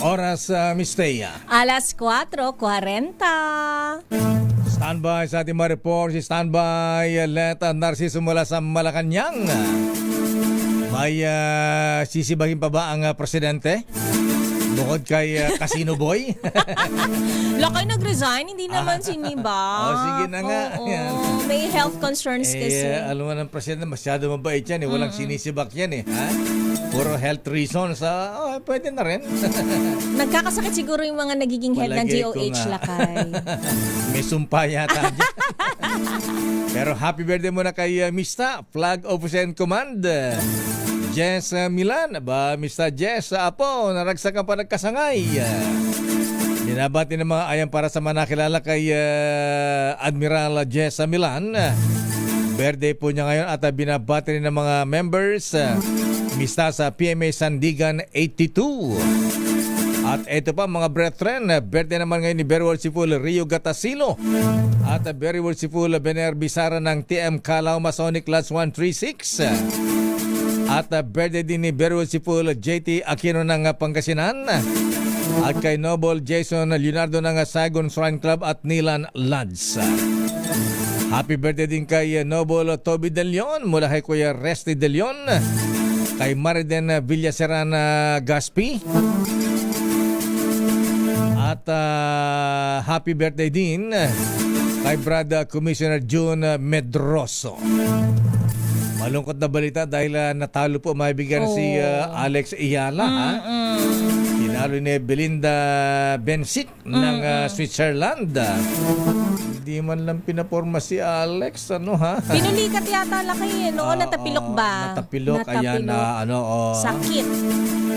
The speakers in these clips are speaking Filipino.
Oras Miss Thea. Alas 4:40. Standby sa ating mga report. Si standby Leta Narciso mula sa Malacanang. May sisibahin pa ba ang presidente? Bukod kay Casino Boy? Lakay nag-resign, hindi naman siniba. Sige na nga. Oo, Yan. may health concerns kasi. Alam mo ng presidente, masyado mabait yan. Walang sinisibak yan . Ha? Puro health reasons. Pwede na rin. Nagkakasakit siguro yung mga nagiging head ng Malagay ko DOH, nga. Lakay. May sumpa yata dyan. Pero happy birthday muna kay Mista, Flag Officer in Command. Jess Milan, Mr. Jess, apo, naragsakan pa nagkasangay. Binabati ng mga ayan para sa mga nakilala kay Admiral Jess Milan. Birthday po niya ngayon at binabati rin ng mga members. Mista sa PMA Sandigan 82. At ito pa mga brethren, birthday naman ngayon ni Very Worshipful Rio Gatasilo. At Very Worshipful Bener Bisara ng TM Calao Masonic Class 136. At birthday din ni Very Worshipful JT Aquino ng Pangasinan. At kay Noble Jason Leonardo ng Saigon Shrine Club at Nilan Lads. Happy birthday din kay Noble Toby De Leon mula kay Kuya Resty De Leon. Kay Mariden Villaseran Gaspi. At happy birthday din kay Brad Commissioner June Medroso. Malungkot na balita dahil natalo po maibigan si Alex Iyala. Tinalo ni Belinda Bensit ng Switzerland. Hindi man lang pinaporma si Alex. Pinulikat yata, Lakay. Noon natapilok ba? Natapilok. Ayan Sakit.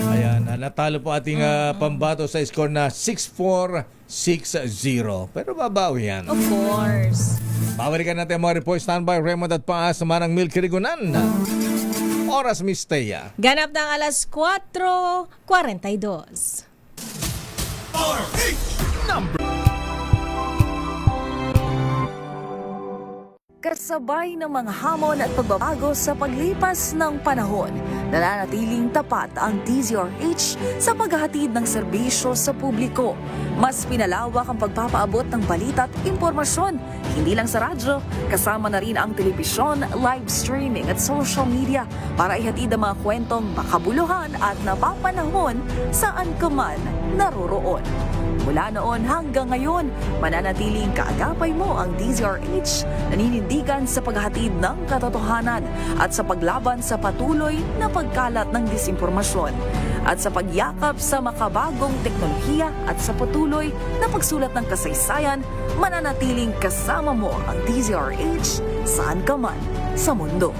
Ayan, natalo po ating pambato sa score na 6-4, 6-0. Pero babawi yan. Of course. Babalikan natin ang mga report. Standby Raymond at Paas sa Manang Milk Rigunan. Oras Miss Thea. Ganap ng alas 4:42. Kasabay ng mga hamon at pagbabago sa paglipas ng panahon, nananatiling tapat ang DZRH sa paghahatid ng serbisyo sa publiko. Mas pinalawak ang pagpapaabot ng balita at impormasyon, hindi lang sa radyo, kasama na rin ang telebisyon, live streaming at social media para ihatid ang mga kwentong makabuluhan at napapanahon saan ka man naroroon. Mula noon hanggang ngayon, mananatiling kaagapay mo ang DZRH, naninindigan sa paghahatid ng katotohanan at sa paglaban sa patuloy na pagkalat ng disinformasyon at sa pagyakap sa makabagong teknolohiya at sa patuloy na pagsulat ng kasaysayan, mananatiling kasama mo ang DZRH saan ka man sa mundo.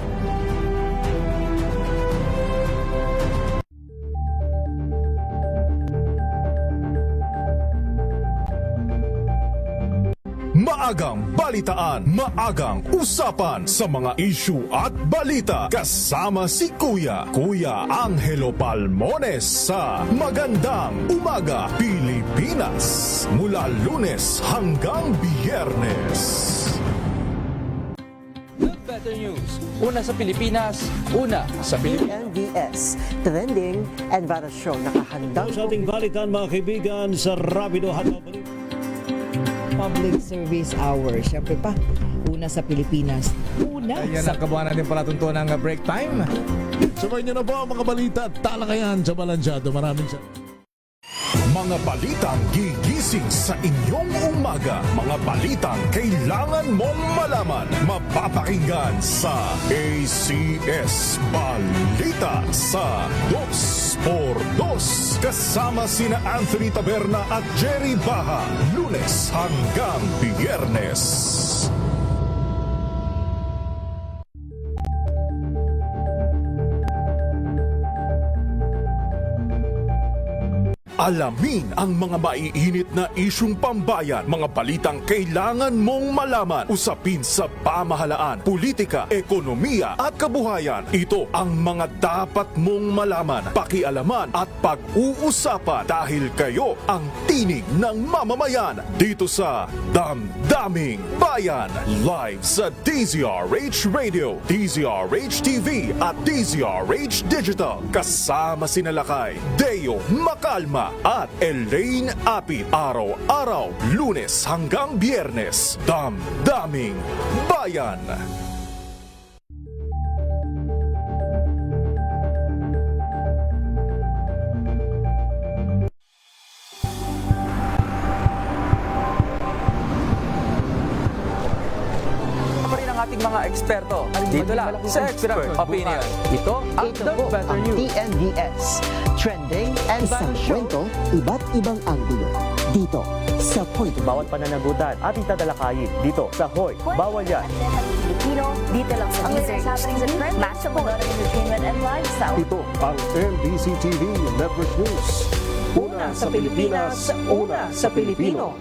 Maagang balitaan, maagang usapan sa mga issue at balita. Kasama si Kuya Angelo Palmones sa Magandang Umaga Pilipinas. Mula Lunes hanggang Biyernes. Better News. Una sa Pilipinas, una sa Pilipinas. MBS, Trending and Viral Show. Nakahandang Sa ating balitan mga kaibigan sa Rapido Hatawbalik. Public Service Hour. Siyempre pa, una sa Pilipinas. Una Ayan sa... ang kabuhan natin palatuntunan ng break time. Sabay niyo na po ang mga balita at talakayan sa Balansyado. Maraming Mga balitang gigising sa inyong umaga. Mga balitang kailangan mong malaman. Mapapakinggan sa ACS Balita sa 2x2. Kasama sina Anthony Taberna at Jerry Baha. Lunes hanggang Biyernes. Alamin ang mga maiinit na isyung pambayan, mga balitang kailangan mong malaman, usapin sa pamahalaan, politika, ekonomiya at kabuhayan. Ito ang mga dapat mong malaman, pakialaman at pag-uusapan dahil kayo ang tinig ng mamamayan dito sa Damdaming Bayan. Live sa DZRH Radio, DZRH TV at DZRH Digital. Kasama sina Lakay, Deo Macalma Lima at Elaine Apit. Araw-araw, Lunes hanggang Biyernes. Damdaming Bayan. Pa rin ang ating mga eksperto. Dito lang sa Expert Opinion. Ito ang The Better News. TNVS, trending and Isang viral show. kwento, iba't ibang anggulo. Dito, sa Point of Bawat pananagutan ating tatalakayin dito sa Hoy. Bawal yan. Filipino, dito lang sa Deezer HD, match of entertainment and lifestyle. Ito ang NBC TV Network News. Una sa Pilipinas, una sa Pilipino.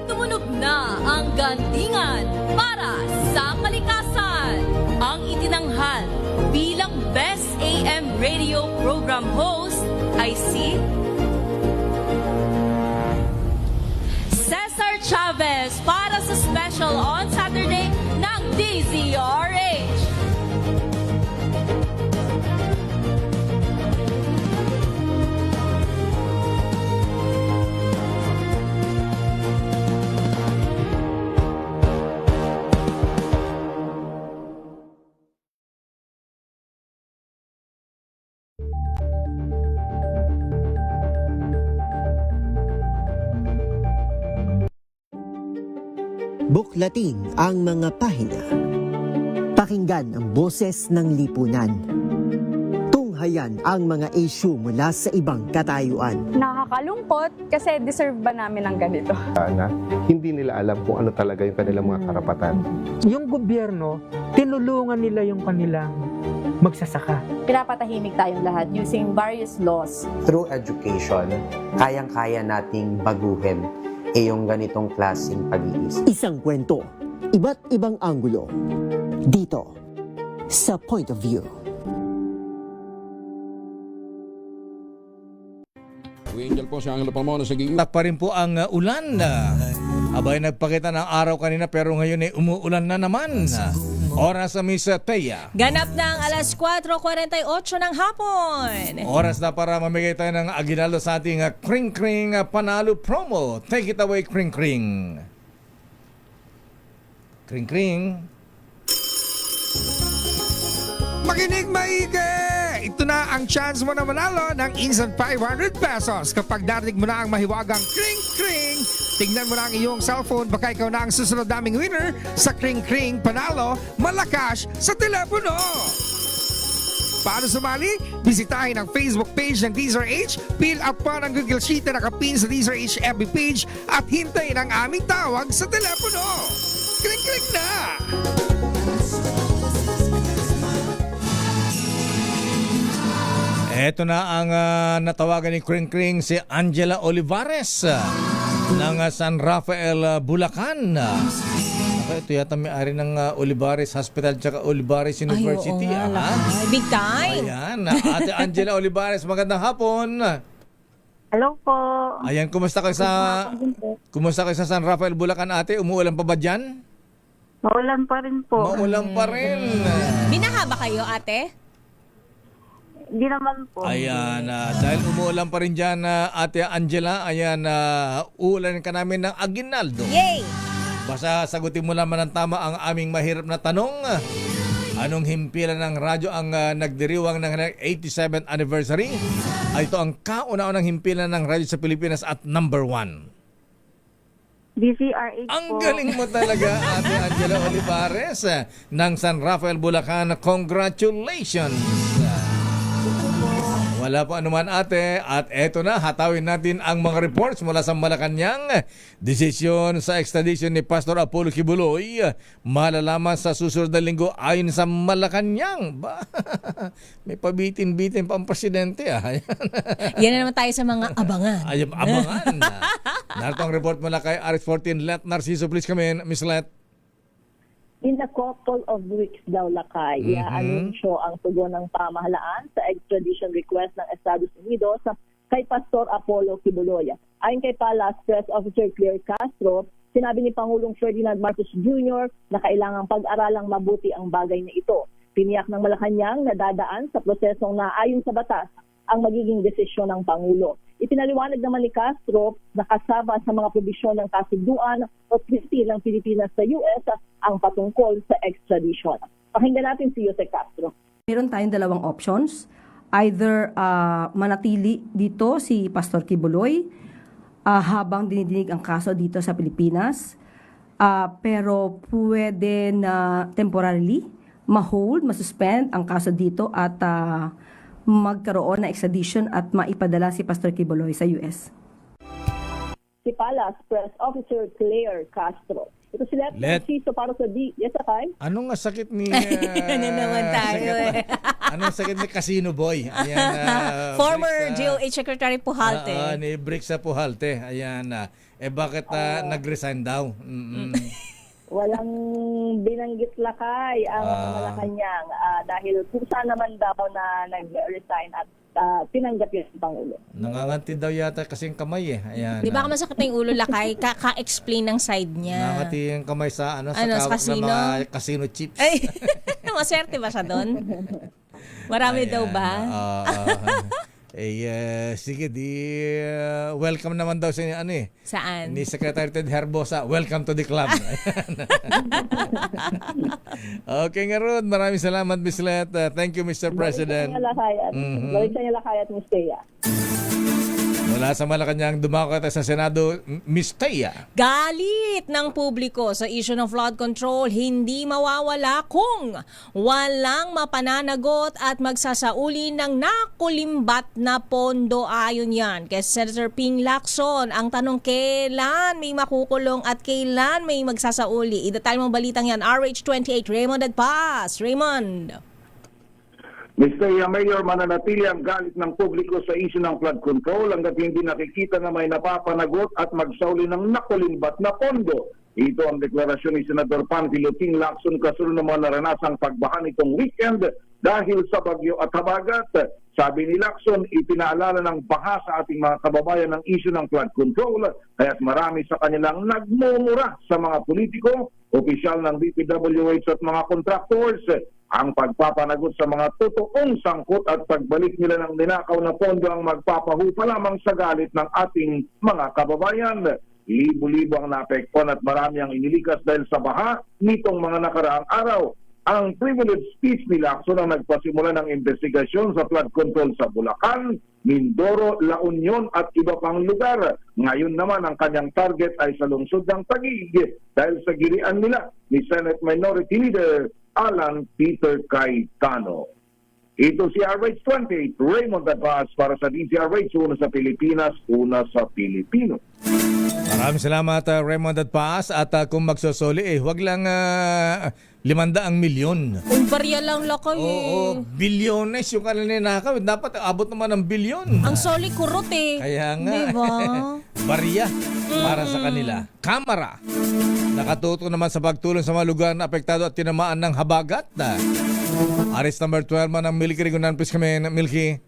Tumunog na ang gandingan para sa kalikasan. Ang itinanghal bilang Best AM Radio Program Host ay si Cesar Chavez para sa special on Saturday ng DZRH. Buklatin ang mga pahina. Pakinggan ang boses ng lipunan. Tunghayan ang mga issue mula sa ibang katayuan. Nakakalungkot kasi deserve ba namin ng ganito? Na hindi nila alam kung ano talaga yung kanilang mga karapatan. Yung gobyerno, tinulungan nila yung kanilang magsasaka. Pinapatahimik tayong lahat using various laws. Through education, kayang-kaya nating baguhin yung ganitong klaseng pag-iisip. Isang kwento, iba't ibang anggulo. Dito, sa Point of View. Tak pa rin po ang ulan. Abay, nagpakita ng araw kanina pero ngayon ay umuulan na naman. Oras sa Miss Thea. Ganap ng alas 4:48 ng hapon. Oras na para mamigay tayo ng aginaldo sa ating Kring Kring Panalo promo. Take it away, Kring Kring. Kring Kring. Makinig maigi! Ito na ang chance mo na manalo ng instant 500 pesos kapag narinig mo na ang mahiwagang Kring Kring. Tignan mo na ang iyong cellphone, baka ikaw na ang susunod naming winner sa Kring Kring Panalo Malacash sa telepono. Paano sumali? Bisitahin ang Facebook page ng DZRH, fill up pa ng Google Sheet na nakapin sa DZRH FB page at hintayin ang aming tawag sa telepono. Kring Kring na! Eto na ang natawagan ni Kring Kring, si Angela Olivares ng San Rafael, Bulacan. Ito yata may-ari ng Olivares Hospital tsaka Olivares University. Ay, oo nga, big time. Ayan, Ate Angela Olivares, magandang hapon. Hello po. Ayan, kumusta kayo sa San Rafael, Bulacan, ate? Umuulan pa ba dyan? Maulan pa rin po. Maulan pa rin. Binaha ba kayo, ate? Hindi naman po. Ayan, dahil umuulan pa rin dyan, Ate Angela, ayan, uulan ka namin ng aginaldo. Yay! Basta sagutin mo naman ng tama ang aming mahirap na tanong. Anong himpilan ng radyo ang nagdiriwang ng 87th anniversary? Ito ang kauna-unang himpilan ng radyo sa Pilipinas at number 1. DZRH Ang galing mo talaga, Ate Angela Olivares ng San Rafael, Bulacan. Congratulations! Wala pa anuman, ate. At eto na, hatawin natin ang mga reports mula sa Malacanang. Desisyon sa extradition ni Pastor Apollo Kibuloy malalaman sa susunod na linggo ayon sa Malacanang. May pabitin-bitin pa ang presidente. Yan na naman tayo sa mga abangan. Ay, abangan. Narito ang report mula kay RX14 Let Narciso. Please come in, Miss Let. In a couple of weeks daw, Lakay, i-anunsyo ang tugon ng pamahalaan sa extradition request ng Estados Unidos sa kay Pastor Apollo Kibuloy. Ayon kay Palas Press Officer Claire Castro, sinabi ni Pangulong Ferdinand Marcos Jr. na kailangang pag-aralang mabuti ang bagay na ito. Tiniyak ng Malacanang na dadaan sa prosesong naayon sa batas ang magiging desisyon ng Pangulo. Ipinaliwanag naman ni Castro na kasama sa mga probisyon ng kasunduan o treaty ng Pilipinas sa US ang patungkol sa extradition. Pakinggan natin si Jose Castro. Meron tayong dalawang options. Either manatili dito si Pastor Kibuloy habang dinidinig ang kaso dito sa Pilipinas, pero pwede na temporarily ma-hold, ma-suspend ang kaso dito at magkaroon ng extradition at maipadala si Pastor Kibuloy sa US. Si Palas Press Officer Claire Castro. Ito si Let Ciso para sa Yes, Akay? Anong sakit ni... Ano naman tayo Anong sakit ni Casino Boy? Ayan, Former DOH Secretary Pujalte. Ni Brix sa Pujalte. Ayan. Bakit nag-resign daw? Walang binanggit lakay ang Malacanang dahil kung saan naman daw na nag-resign at tinanggap yun ng Pangulo. Nanganganti daw yata kasing kamay eh. Ayan. Di ba masakit na yung ulo lakay? Ka-explain ng side niya. Nanganganti yung kamay sa sa casino? ng mga casino chips. Ay, maswerte ba siya doon? Marami daw ba? Sige, welcome naman daw sa Saan? ni Secretary Ted Herbosa. Welcome to the club. Okay nga Rod, maraming salamat Miss Let. Thank you Mr. President. Balik sa inyo lakay at Miss Thea. Mula sa Malacanang, dumako sa Senado, Miss Thea. Galit ng publiko sa issue ng flood control hindi mawawala kung walang mapananagot at magsasauli ng nakulimbat na pondo. Ayon yan kay Senator Ping Lacson. Ang tanong, kailan may makukulong at kailan may magsasauli? Idetalye mo balitang yan. RH28, Raymond Adpas. Raymond. Mr. Mayor, mananatili ang galit ng publiko sa issue ng flood control hanggat hindi nakikita na may napapanagot at magsauli ng nakulimbat na pondo. Ito ang deklarasyon ni Senator Panfilo Ping Lacson kasunod ng mga naranasang pagbaha nitong weekend dahil sa bagyo at habagat. Sabi ni Lacson, ipinaalala ng baha sa ating mga kababayan ng issue ng flood control kaya't marami sa kanilang nagmumura sa mga politiko, opisyal ng DPWH at mga contractors. Ang pagpapanagot sa mga totoong sangkot at pagbalik nila ng ninakaw na pondo ang magpapahupa lamang sa galit ng ating mga kababayan. Libo-libo ang naapektuhan at marami ang inilikas dahil sa baha nitong mga nakaraang araw. Ang privileged speech ni Lacson ang nagpasimula ng investigasyon sa flood control sa Bulacan, Mindoro, La Union at iba pang lugar. Ngayon naman ang kanyang target ay sa lungsod ng Taguig dahil sa gilian nila ni Senate Minority Leader Alan Peter Cayetano. Ito si RH28, Raymond Advas para sa DZRH, una sa Pilipinas, una sa Pilipino. Maraming salamat Raymond Advas at kung magsosoli huwag lang 500 milyon. Kung barya lang lakay Oo, bilyones yung kanila nakawit. Dapat abot naman ng bilyon. Ang soli kurot Kaya nga. Diba? Barya para sa kanila. Kamara. Nakatuto naman sa pagtulong sa mga lugar na apektado at tinamaan ng habagat. Arrest number 12 man ng Milky Rigunan. Please kami, Milky.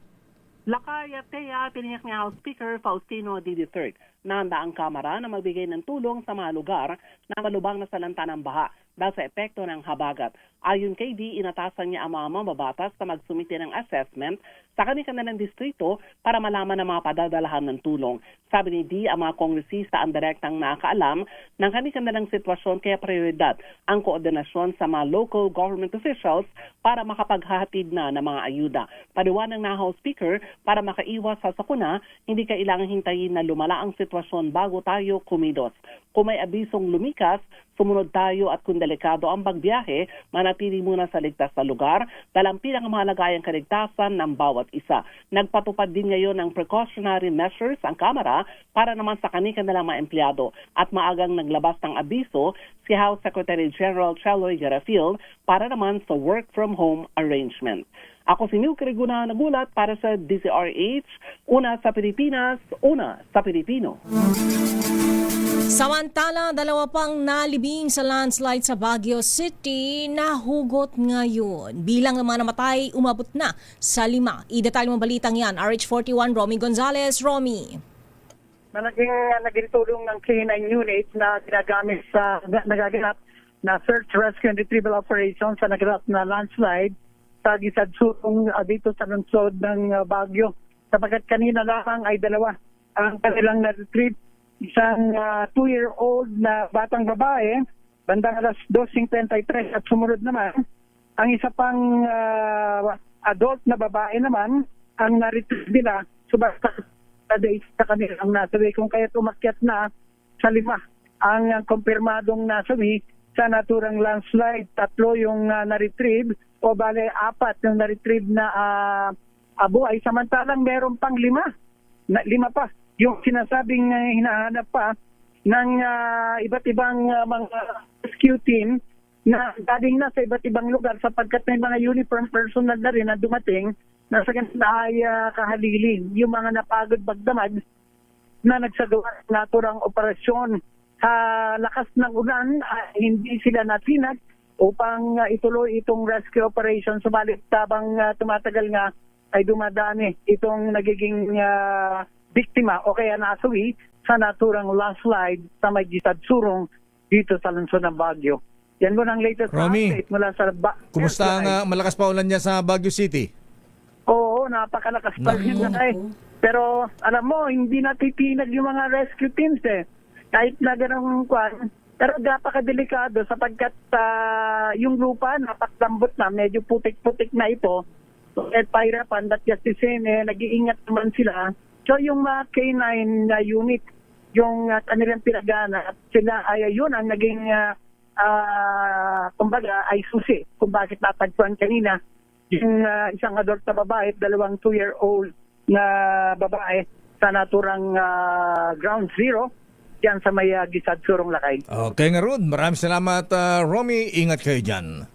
Lakay at Thea, tiniyak ni House Speaker Faustino D. III na handa ang Kamara na magbigay ng tulong sa mga lugar na malubang na salanta ng baha dahil sa epekto ng habagat. Ayon kay D, inatasan niya ang mga mambabatas na magsumite ng assessment sa kanilang distrito para malaman ang mga padadalahan ng tulong. Sabi ni D, ang mga kongresista ang direktang nakakaalam ng kanilang sitwasyon kaya prioridad ang koordinasyon sa mga local government officials para makapaghahatid na ng mga ayuda. Paliwanag na House Speaker, para makaiwas sa sakuna, hindi kailangan hintayin na lumala ang sitwasyon bago tayo kumilos. Kung may abisong lumikas, sumunod tayo at kung delikado ang pagbiyahe, manatili muna sa ligtas na lugar dahil ang pinakamalagayang kaligtasan ng bawat isa. Nagpatupad din ngayon ng precautionary measures ang Kamara para naman sa kanilang mga empleyado at maagang naglabas ng abiso si House Secretary General Cheloy Garfield para naman sa work from home arrangement. Ako si Milky Rigunan, nagulat para sa DZRH, una sa Pilipinas, una sa Pilipino. Samantala, dalawa pang nalibing sa landslide sa Baguio City nahugot ngayon. Bilang ng mga namatay, umabot na sa 5. I-detalye mo balitang yan. RH41, Romy Gonzalez. Romy. Naging tulong ng K9 units na ginagamit sa nagaganap na search, rescue and retrieval operation sa naganap na landslide sa gisadsurong dito sa lungsod ng Baguio. Sapagkat kanina lamang ay 2 ang kanilang na-retrieve. Isang 2-year-old na batang babae, bandang alas 2:53 at sumunod naman, ang isa pang adult na babae naman, ang na-retrieve nila, subasta sa kanilang nasawi. Kung kaya't umakyat na sa 5 ang kumpirmadong nasawi sa naturang landslide. 3 yung na-retrieve, o bale 4 yung na-retrieve na buhay. Samantalang meron pang 5 pa yung sinasabing hinahanap pa ng iba't ibang mga rescue team na galing na sa iba't ibang lugar sapagkat may mga uniform personnel na rin na dumating na sa ganito ay kahalilin. Yung mga napagod magdamag na nagsagawa ng naturang operasyon sa lakas ng ulan, hindi sila natinag upang ituloy itong rescue operation. Subalit tabang tumatagal nga ay dumadami itong nagiging biktima o kaya nasawi sa naturang landslide sa may Gisadsurong dito sa lungsod ng Baguio. Yan mo ang latest Romy, update mula sa kumusta ang malakas pa ulan niya sa Baguio City? Oo, napakalakas pa rin na Pero alam mo, hindi natitinag yung mga rescue teams Kahit na ganang kwan. Pero napakadelikado sapagkat yung lupa napaklambot na, medyo putik-putik na ito. So, at pahirapan, that justice nag-iingat naman sila. So yung K9 unit, yung kanilang pinagana, sila ay yun ang naging kumbaga ay susi kung bakit natagpuan kanina yung isang adult na babae at 2 2-year-old na babae sa naturang ground zero yan sa may Gisadsurong Lakay. Okay nga Rod, maraming salamat Romy, ingat kayo dyan.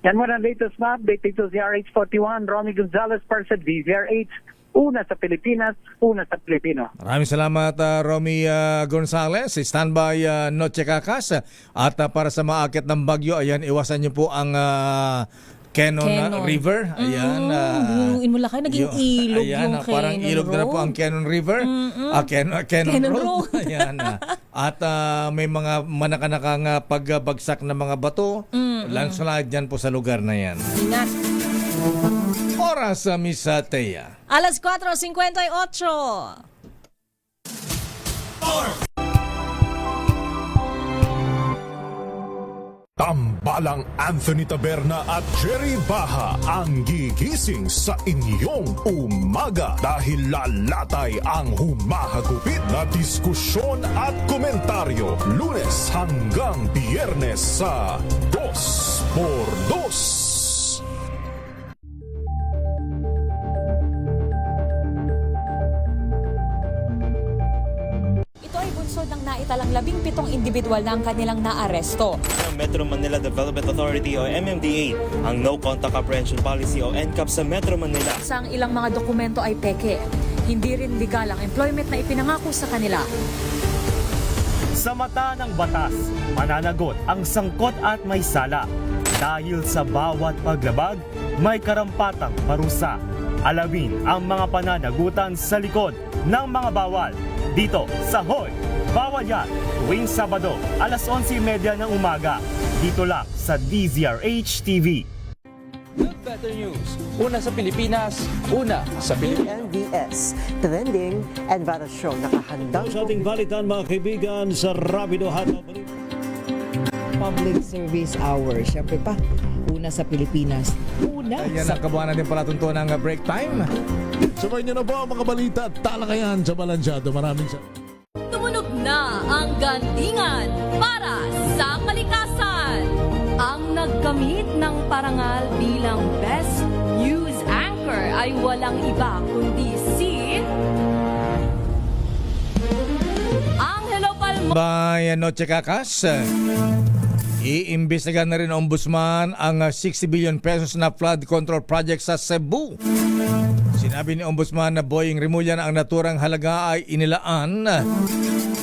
Yan mo ang latest na update dito si RH41, Romy Gonzalez para sa DZRH. Una sa Pilipinas, una sa Pilipino. Maraming salamat Romy Gonzalez. Standby Noche Kakas. At para sa maakit ng bagyo, ayan, iwasan niyo po ang Cannon River. Ayan. Binuin mo lang kayo, naging ilog ayan, yung parang Cannon ilog na po ang Cannon River. Cannon Road. Ayan. At may mga manakanakang pagbagsak na mga bato. Landslide dyan po sa lugar na yan. Ingat. Oras sa Miss Thea. Alas 4:58. Tambalang Anthony Taberna at Jerry Baha ang gigising sa inyong umaga dahil lalatay ang humahagupit na diskusyon at komentaryo Lunes hanggang Biyernes sa 2x2. Ng naitalang 17 individual na ang kanilang naaresto. Metro Manila Development Authority o MMDA ang No Contact Apprehension Policy o NCAP sa Metro Manila. Sa ilang mga dokumento ay peke. Hindi rin legal ang employment na ipinangako sa kanila. Sa mata ng batas, mananagot ang sangkot at may sala. Dahil sa bawat paglabag, may karampatang parusa. Alamin ang mga pananagutan sa likod ng mga bawal. Dito sa Hoy! Bawal yan, tuwing Sabado, alas 11:30 ng umaga. Dito lang sa DZRH TV. Good Better News. Una sa Pilipinas, una sa Pilipinas. NBS, trending and viral show nakahandang sa ating balitan mga kaibigan sa Rapido Hataw. Public Service Hour. Siyempre pa, una sa Pilipinas. Una Ayan sa... ang kabuhanan din pala tuntunan ng break time. Sabay niyo na po ang mga balita at talakayan sa Balansyado. Maraming salamat. Tumunog na ang gandingan para sa kalikasan. Ang nagkamit ng parangal bilang Best News Anchor ay walang iba kundi si Angelo Palmo. By Noche Kakas, iimbestigahan na rin ng Ombudsman ang 60 billion pesos na flood control project sa Cebu. Sinabi ni Ombudsman na Boying Rimulya na ang naturang halaga ay inilaan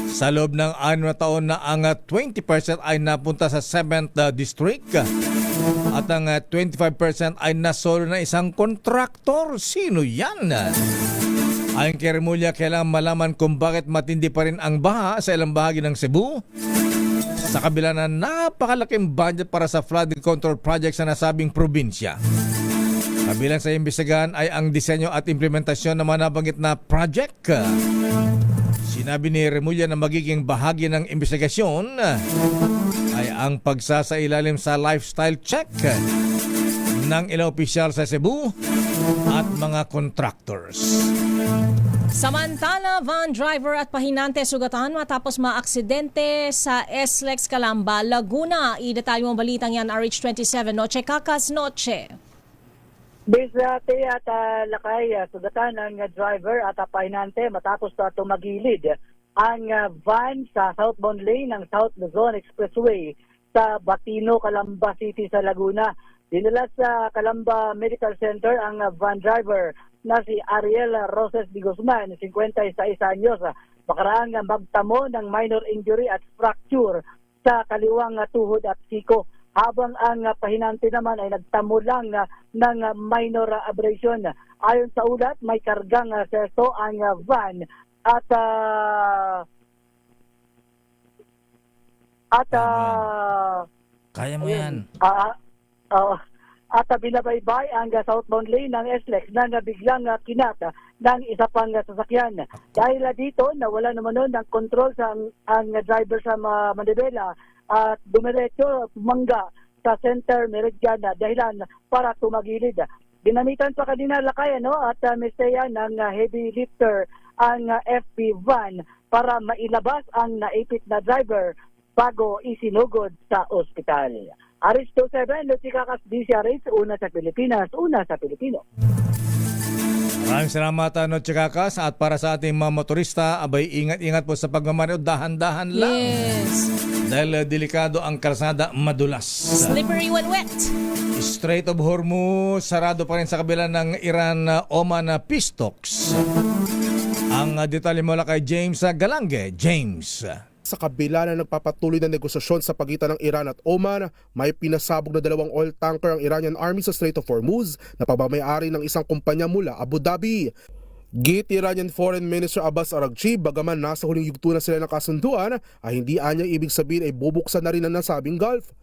sa loob ng 6 na taon na ang 20% ay napunta sa 7th District at ang 25% ay nasolo na isang kontraktor. Sino yan? Ayon kay Rimulya, kailangan malaman kung bakit matindi pa rin ang baha sa ilang bahagi ng Cebu sa kabila na napakalaking budget para sa flood control project sa nasabing probinsya. Kabilang sa imbestigahan ay ang disenyo at implementasyon ng mga nabanggit na project. Sinabi ni Rimulya na magiging bahagi ng imbestigasyon ay ang pagsasailalim sa lifestyle check ng ilang opisyal sa Cebu at mga contractors. Samantala, van driver at pahinante sugatan matapos maaksidente sa SLEX Calamba, Laguna. Idetalyo ang balitang yan, RH27 Noche Kakas Noche. Bisate at lakay sugatan ng driver at pahinante matapos tumagilid ang van sa southbound lane ng South Luzon Expressway sa Batino, Calamba City sa Laguna. Dinala sa Calamba Medical Center ang van driver na si Ariel Roses de Guzman, 56 anyos. Makaraang magtamo ng minor injury at fracture sa kaliwang tuhod at siko. Habang ang pahinante naman ay nagtamo lang ng minor abrasion. Ayon sa ulat, may kargang sesto ang van at kaya mo yan. At binabaybay ang southbound lane ng SLEX na biglang kinat ng isa pang sasakyan. Dahil dito, nawala naman nun ng control sa ang driver sa Manibela at dumiretso mangga sa center meridian dahilan para tumagilid. Ginamitan pa kanina lakay at misteya ng heavy lifter ang FB van para mailabas ang naipit na driver bago isinugod sa ospital. Aristo 7, Lutikakas DCRH, una sa Pilipinas, una sa Pilipino. Maraming salamat, Chikakas. At para sa ating mga motorista, abay ingat-ingat po sa pagmamaneho, dahan-dahan lang. Yes. Dahil delikado ang kalsada, madulas. Slippery when wet. Strait of Hormuz, sarado pa rin sa kabila ng Iran-Oman Pistoks. Ang detalye mula kay James Galange. James. Sa kabila na nagpapatuloy na negosasyon sa pagitan ng Iran at Oman, may pinasabog na 2 oil tanker ang Iranian Army sa Strait of Hormuz na pagmamayari ng isang kumpanya mula Abu Dhabi. Git Iranian Foreign Minister Abbas Araghchi, bagaman nasa huling yugto na sila ng kasunduan, ay hindi anya ibig sabihin ay bubuksan na rin ang nasabing Gulf.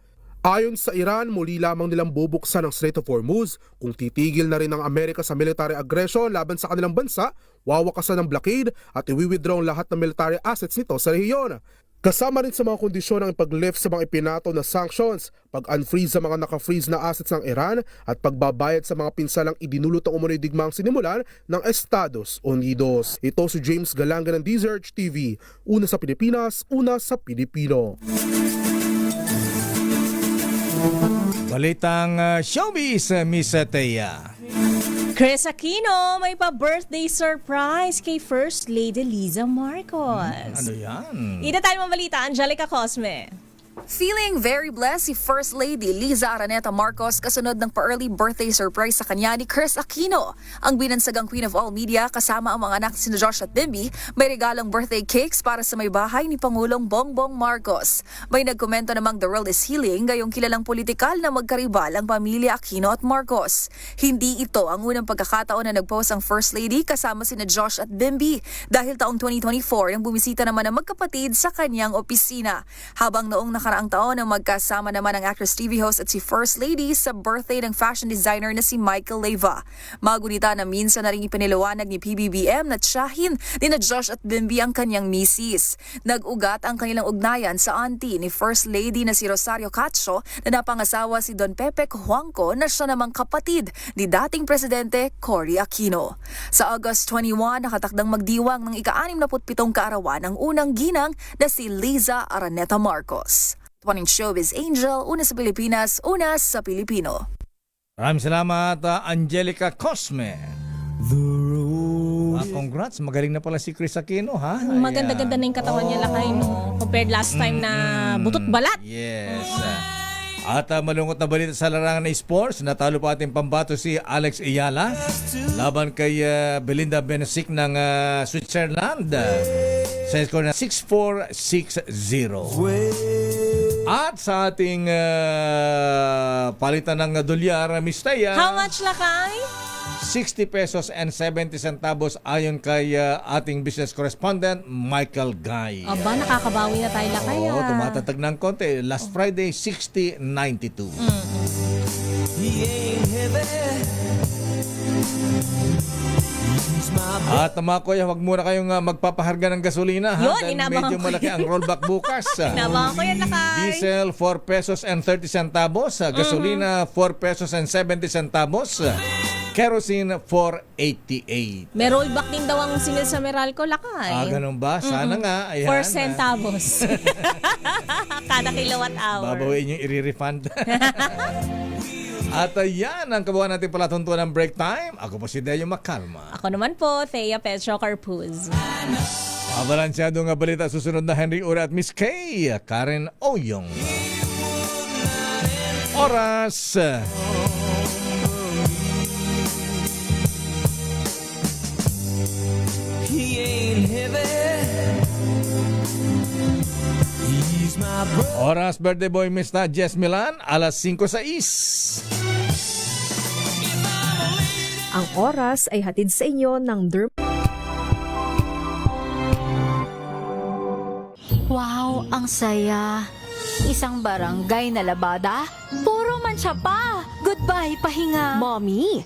Ayon sa Iran, muli lamang nilang bubuksan ang Strait of Hormuz kung titigil na rin ng Amerika sa military aggression laban sa kanilang bansa, wawakasan ng blockade at i-withdraw ang lahat ng military assets nito sa rehiyon. Kasama rin sa mga kondisyon ang pag-lift sa mga ipinato na sanctions, pag-unfreeze sa mga naka-freeze na assets ng Iran at pagbabayad sa mga pinsalang idinulot ng umunoy digmang sinimulan ng Estados Unidos. Ito si James Galanga ng DZRH TV, una sa Pilipinas, una sa Pilipino. Balitang showbiz, Miss Thea. Chris Aquino may pa-birthday surprise kay First Lady Liza Marcos. Ano yan? Idetalye mo balita, Angelica Cosme. Feeling very blessed si First Lady Liza Araneta Marcos kasunod ng pa-early birthday surprise sa kanya ni Chris Aquino. Ang binansagang Queen of All Media kasama ang mga anak sina Josh at Bimby may regalong birthday cakes para sa may bahay ni Pangulong Bongbong Marcos. May nagkomento namang the world is healing gayong kilalang politikal na magkaribal ang pamilya Aquino at Marcos. Hindi ito ang unang pagkakataon na nagpost ang First Lady kasama sina Josh at Bimby dahil taong 2024 nang bumisita naman ang magkapatid sa kanyang opisina. Habang noong nakaraang taon ang magkasama naman ang actress TV host at si First Lady sa birthday ng fashion designer na si Michael Leyva. Magunita na minsan na rin ipiniliwanag ni PBBM na tsahin ni na Josh at Bimby ang kanyang misis. Nag-ugat ang kanilang ugnayan sa auntie ni First Lady na si Rosario Cacho na napangasawa si Don Pepe Juanco na siya namang kapatid ni dating presidente Cory Aquino. Sa August 21, nakatakdang magdiwang ng ika-67 kaarawan ang unang ginang na si Liza Araneta Marcos. Tuwaning Showbiz Angel, una sa Pilipinas, una sa Pilipino. Maraming salamat, Angelica Cosme. Congrats, magaling na pala si Chris Aquino, ha? Maganda-ganda na yung katawan niya lakay, no? Compared last time na butot balat. Yes. At malungkot na balita sa larangan ng sports, natalo pa ating pambato si Alex Ayala laban kay Belinda Bencic ng Switzerland sa score na 6-4, 6-0. At sa ating palitan ng dolyar, Miss Taya, How much lakay? 60 pesos and 70 centavos ayon kay ating business correspondent Michael Guy. Aba, nakakabawi na tayo lakay. Oo, tumatatag ng konti. Last Friday, 60.92. At mga kuya, wag muna kayong magpapaharga ng gasolina. Yun, Dahil inabangan medyo ko malaki yan. ang rollback bukas. Inabangan ko yan, lakay. Diesel, 4 pesos and 30 centavos. Gasolina, 4 pesos and 70 centavos. Kerosene, 4.88. May rollback din daw ang singil sa Meralco, lakay. Ganun ba? Sana nga. Ayan, 4 centavos. Kada kilowatt hour. Babawiin yung i-refund. At yan ang kabuuan natin palatuntunan ng break time. Ako po si Deo Makalma. Ako naman po, Thea Petro Carpuz. Abalansyadong balita susunod na Henry Ura at Miss Kay Karen Oyong. Oras. Oras, birthday boy Mr. Jess Milan, alas 5:06. Ang oras ay hatid sa inyo ng Wow, ang saya. Isang barangay na labada, puro mancha pa. Goodbye, pahinga. Mommy,